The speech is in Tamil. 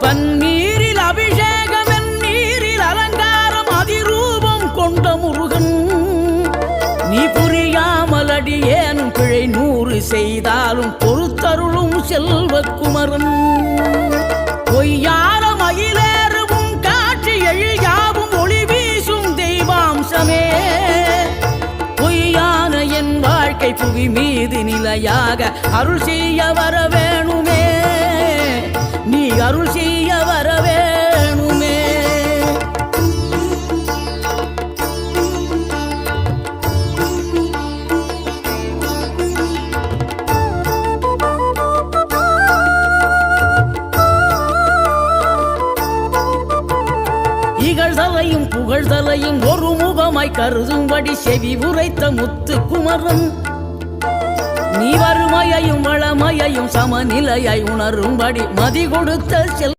பன்னீரில் அபிஷேகம் நீரில் அலங்காரம் அதிரூபம் கொண்ட முருகன் நீ புரியாமல் அடியேனும் பிழை 100 செய்தாலும் பொறுத்தருளும் செல்வக்குமரன் பொய்யான மயிலேறும் காட்சி எழியாவும் ஒளி வீசும் தெய்வாம்சமே பொய்யான என் வாழ்க்கை புவி மீது நிலையாக அருள் செய்ய வர வேணுமே நீ அருள் செய்ய வர வேணுமே இகழ்தலையும் புகழ்தலையும் ஒரு முகமாய் கருதும்படி செவி உரைத்த முத்துக்குமரன் நீ வறுமையையும் வளமையையும் சமநிலையை உணரும்படி மதி கொடுத்த